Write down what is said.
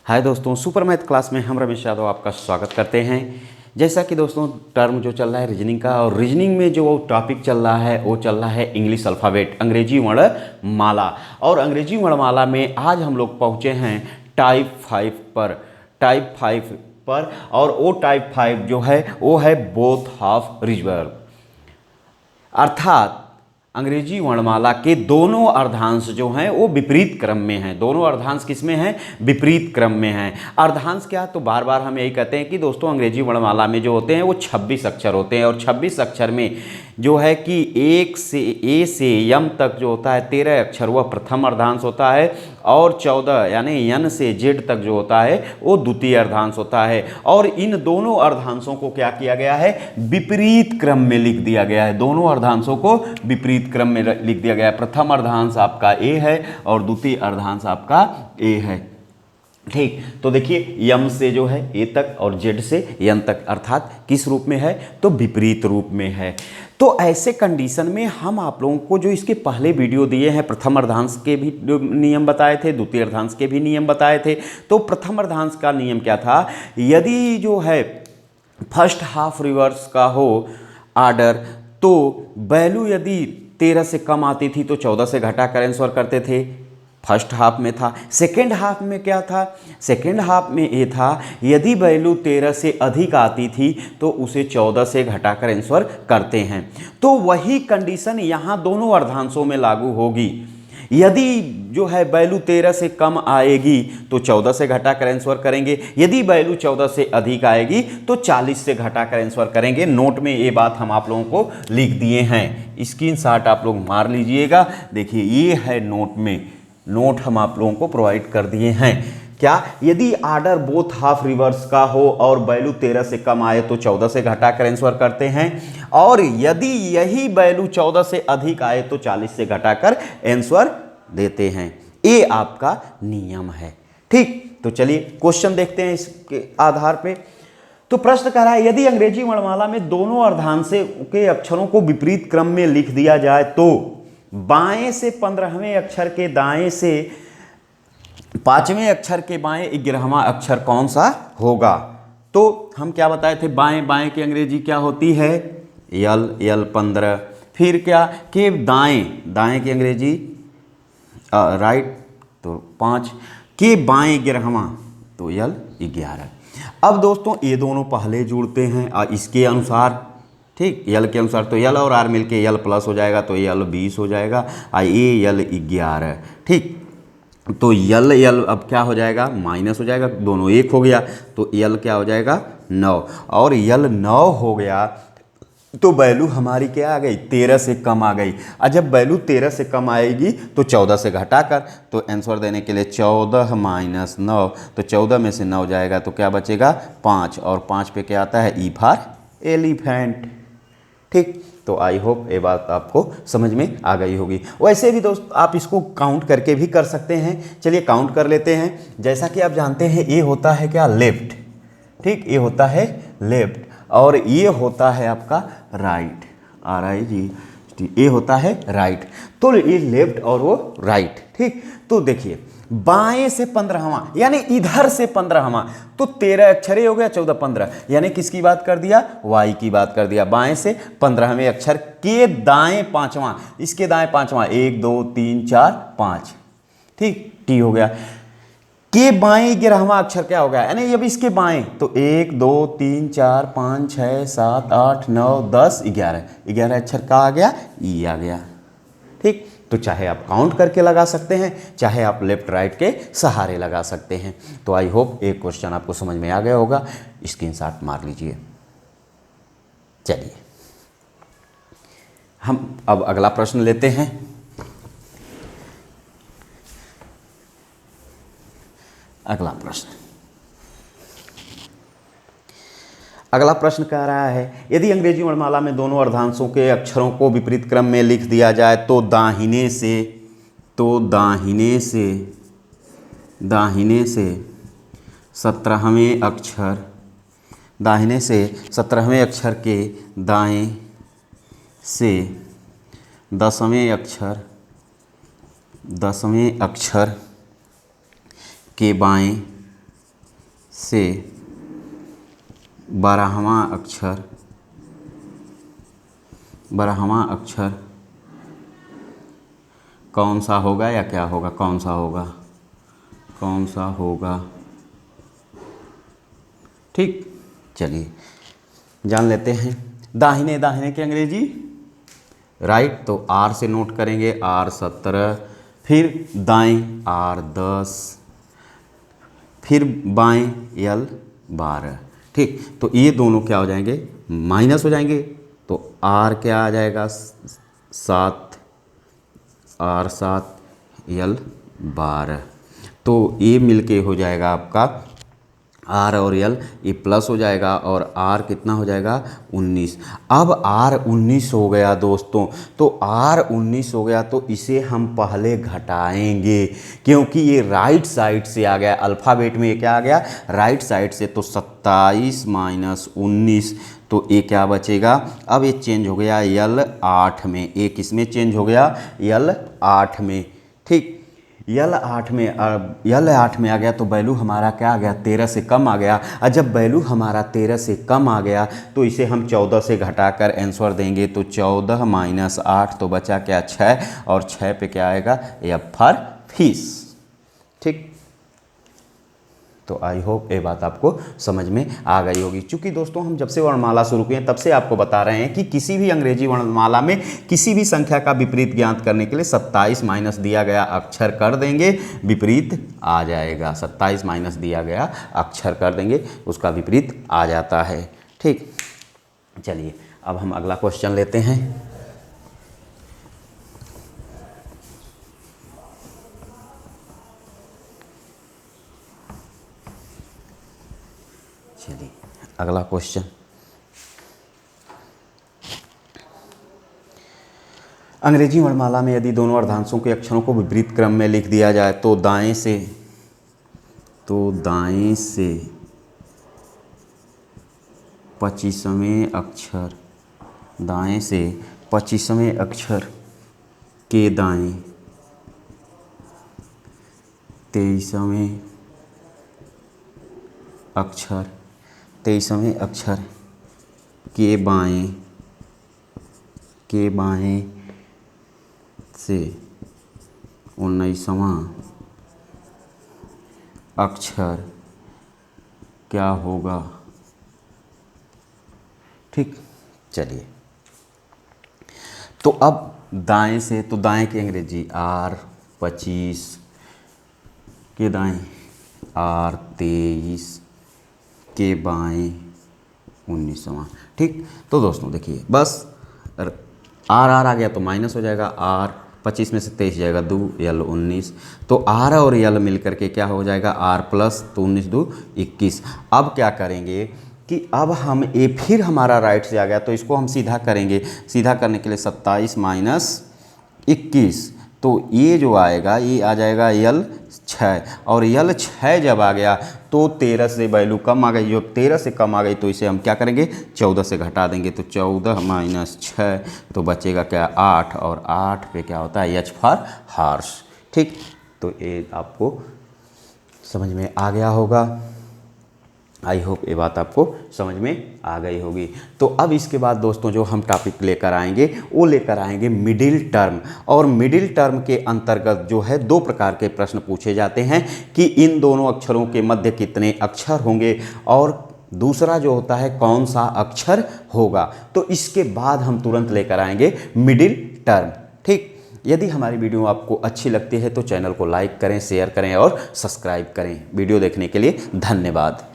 हाय दोस्तों, super math class में हम रमेश यादव आपका स्वागत करते हैं। जैसा कि दोस्तों टर्म जो चल रहा है रीजनिंग का, और रीजनिंग में जो टॉपिक चल रहा है वो चल रहा है इंग्लिश अल्फ़ाबेट, अंग्रेजी वर्णमाला। और अंग्रेजी वर्णमाला में आज हम लोग पहुँचे हैं टाइप 5 पर। और वो टाइप 5 जो है वो है बोथ हाफ रिजर्व, अर्थात अंग्रेजी वर्णमाला के दोनों अर्धांश जो हैं वो विपरीत क्रम में हैं। दोनों अर्धांश किस में हैं? विपरीत क्रम में हैं। अर्धांश क्या? तो बार बार हम यही कहते हैं कि दोस्तों अंग्रेजी वर्णमाला में जो होते हैं वो 26 अक्षर होते हैं, और 26 अक्षर में जो है कि एक से ए से यम तक जो होता है 13 अक्षर वह प्रथम अर्धांश होता है, और 14 यानी यन से जेड तक जो होता है वो द्वितीय अर्धांश होता है। और इन दोनों अर्धांशों को क्या किया गया है? विपरीत क्रम में लिख दिया गया है। दोनों अर्धांशों को विपरीत क्रम में लिख दिया गया है। प्रथम अर्धांश आपका ए है और द्वितीय अर्धांश आपका ए है। ठीक, तो देखिए यम से जो है ए तक और जेड से यन तक, अर्थात किस रूप में है? तो विपरीत रूप में है। तो ऐसे कंडीशन में हम आप लोगों को जो इसके पहले वीडियो दिए हैं, प्रथम अर्धांश के भी नियम बताए थे, द्वितीय अर्धांश के भी नियम बताए थे। तो प्रथम अर्धांश का नियम क्या था? यदि जो है फर्स्ट हाफ रिवर्स का हो आर्डर, तो वैल्यू यदि 13 से कम आती थी तो 14 से घटाकर आंसर करते थे। फर्स्ट हाफ में था। सेकेंड हाफ में क्या था? सेकेंड हाफ में ये था यदि वैल्यू 13 से अधिक आती थी तो उसे 14 से घटाकर आंसर करते हैं। तो वही कंडीशन यहाँ दोनों अर्धांशों में लागू होगी। यदि जो है वैल्यू 13 से कम आएगी तो 14 से घटाकर आंसर करेंगे, यदि वैल्यू 14 से अधिक आएगी तो 40 से घटाकर आंसर करेंगे। नोट में ये बात हम आप लोगों को लिख दिए हैं, स्क्रीनशॉट आप लोग मार लीजिएगा। देखिए ये है नोट में, नोट हम आप लोगों को प्रोवाइड कर दिए हैं। क्या? यदि आर्डर बोथ हाफ रिवर्स का हो और वैल्यू 13 से कम आए तो 14 से घटाकर आंसर करते हैं, और यदि यही वैल्यू 14 से अधिक आए तो 40 से घटाकर आंसर देते हैं। ये आपका नियम है। ठीक, तो चलिए क्वेश्चन देखते हैं इसके आधार पे। तो प्रश्न कह रहा है यदि अंग्रेजी वर्णमाला में दोनों अर्धांश के अक्षरों को विपरीत क्रम में लिख दिया जाए तो बाएं से 15वें अक्षर के दाएं से 5वें अक्षर के बाएं 11वां अक्षर कौन सा होगा? तो हम क्या बताए थे? बाएं बाएं की अंग्रेजी क्या होती है? यल 15। फिर क्या कि दाएं दाएं की अंग्रेजी राइट, तो 5 के बाएं 11वां तो यल 11। अब दोस्तों ये दोनों पहले जुड़ते हैं इसके अनुसार। ठीक, यल के अनुसार तो यल और आर मिलके यल प्लस हो जाएगा तो यल 20 हो जाएगा, ये यल 11। ठीक, तो यल अब क्या हो जाएगा? माइनस हो जाएगा, दोनों एक हो गया तो यल क्या हो जाएगा? 9। और यल 9 हो गया तो वैल्यू हमारी क्या आ गई? 13 से कम आ गई। और जब वैल्यू 13 से कम आएगी तो 14 से घटाकर, तो आंसर देने के लिए 14 माइनस 9, तो 14 में से 9 जाएगा तो क्या बचेगा? 5। और 5 पे क्या आता है? E for elephant. ठीक, तो आई होप ये बात आपको समझ में आ गई होगी। वैसे भी दोस्त आप इसको काउंट करके भी कर सकते हैं। चलिए काउंट कर लेते हैं। जैसा कि आप जानते हैं ये होता है क्या? लेफ्ट। ठीक, ये होता है लेफ्ट और ये होता है आपका राइट। RIG, ये होता है राइट। तो ये लेफ्ट और वो राइट। ठीक, तो देखिए बाएं से 15वां यानी इधर से 15वां, तो 13 अक्षर ही हो गया, 14 15 यानी किसकी बात कर दिया? Y की बात कर दिया। बाएं से 15वें अक्षर के दाएं 5वां, इसके दाएं 5वां, 1 2 3 4 5। ठीक, T हो गया। के बाएं 11वां अक्षर क्या हो गया? यानी अब इसके बाएं तो 1 2 3 4 5 6 7 8 9 10 11, 11 अक्षर का आ गया? ई आ गया। ठीक, तो चाहे आप काउंट करके लगा सकते हैं, चाहे आप लेफ्ट राइट के सहारे लगा सकते हैं। तो आई होप एक क्वेश्चन आपको समझ में आ गया होगा, स्क्रीनशॉट मार लीजिए। चलिए हम अब अगला प्रश्न लेते हैं। अगला प्रश्न कह रहा है यदि अंग्रेजी वर्णमाला में दोनों अर्धांशों के अक्षरों को विपरीत क्रम में लिख दिया जाए तो दाहिने से 17वें अक्षर के दाएं से 10वें अक्षर के बाएं से 12वां अक्षर कौन सा होगा या क्या होगा, कौन सा होगा। ठीक, चलिए जान लेते हैं। दाहिने दाहिने की अंग्रेजी राइट, तो R से नोट करेंगे, R 17, फिर दाएं R 10, फिर बाएं L 12। ठीक, तो ये दोनों क्या हो जाएंगे, माइनस हो जाएंगे, तो R क्या आ जाएगा 7, R 7 L 12। तो ये मिलके हो जाएगा आपका R और L, ये प्लस हो जाएगा और R कितना हो जाएगा 19। अब R 19 हो गया दोस्तों, तो R 19 हो गया तो इसे हम पहले घटाएंगे, क्योंकि ये राइट साइड से आ गया, अल्फ़ाबेट में ये क्या आ गया, राइट साइड से। तो 27 माइनस 19, तो ये क्या बचेगा, अब ये चेंज हो गया L 8 में, ये किस में चेंज हो गया, L 8 में। ठीक, L 8 में आ गया तो वैल्यू हमारा क्या आ गया, 13 से कम आ गया। और जब वैल्यू हमारा 13 से कम आ गया तो इसे हम 14 से घटाकर आंसर देंगे, तो 14 माइनस 8, तो बचा क्या 6, और 6 पे क्या आएगा, F फॉर फिश। ठीक, तो आई होप ये बात आपको समझ में आ गई होगी। चूँकि दोस्तों हम जब से वर्णमाला शुरू किए तब से आपको बता रहे हैं कि किसी भी अंग्रेजी वर्णमाला में किसी भी संख्या का विपरीत ज्ञात करने के लिए 27 माइनस दिया गया अक्षर कर देंगे, विपरीत आ जाएगा। 27 माइनस दिया गया अक्षर कर देंगे, उसका विपरीत आ जाता है। ठीक, चलिए अब हम अगला क्वेश्चन लेते हैं। चलिए अगला क्वेश्चन, अंग्रेजी वर्णमाला में यदि दोनों अर्धांशों के अक्षरों को विपरीत क्रम में लिख दिया जाए तो दाएं से 25वें अक्षर, दाएं से 25वें अक्षर के दाएं 23वें अक्षर के बाएं से 19वां अक्षर क्या होगा। ठीक, चलिए तो अब दाएं से, तो दाएं की अंग्रेजी R 25 के दाएं, R 23 के बाएं 19वां। ठीक, तो दोस्तों देखिए बस R आ गया तो माइनस हो जाएगा, R 25 में से 23 जाएगा 2, L 19, तो R और L मिल करके क्या हो जाएगा R प्लस, तो 19 2 21। अब क्या करेंगे कि अब हम ये फिर हमारा राइट से आ गया तो इसको हम सीधा करेंगे, सीधा करने के लिए 27 माइनस 21, तो ये जो आएगा ये आ जाएगा L 6, और L 6 जब आ गया तो 13 से वैल्यू कम आ गई, जो 13 से कम आ गई तो इसे हम क्या करेंगे 14 से घटा देंगे, तो 14 माइनस 6, तो बचेगा क्या 8, और 8 पे क्या होता है H फॉर हॉर्स। ठीक, तो ये आपको समझ में आ गया होगा। आई होप ये बात आपको समझ में आ गई होगी। तो अब इसके बाद दोस्तों जो हम टॉपिक लेकर आएंगे वो लेकर आएंगे मिडिल टर्म, और मिडिल टर्म के अंतर्गत जो है 2 प्रकार के प्रश्न पूछे जाते हैं कि इन दोनों अक्षरों के मध्य कितने अक्षर होंगे, और दूसरा जो होता है कौन सा अक्षर होगा। तो इसके बाद हम तुरंत लेकर आएंगे मिडिल टर्म। ठीक, यदि हमारी वीडियो आपको अच्छी लगती है तो चैनल को लाइक करें, शेयर करें और सब्सक्राइब करें। वीडियो देखने के लिए धन्यवाद।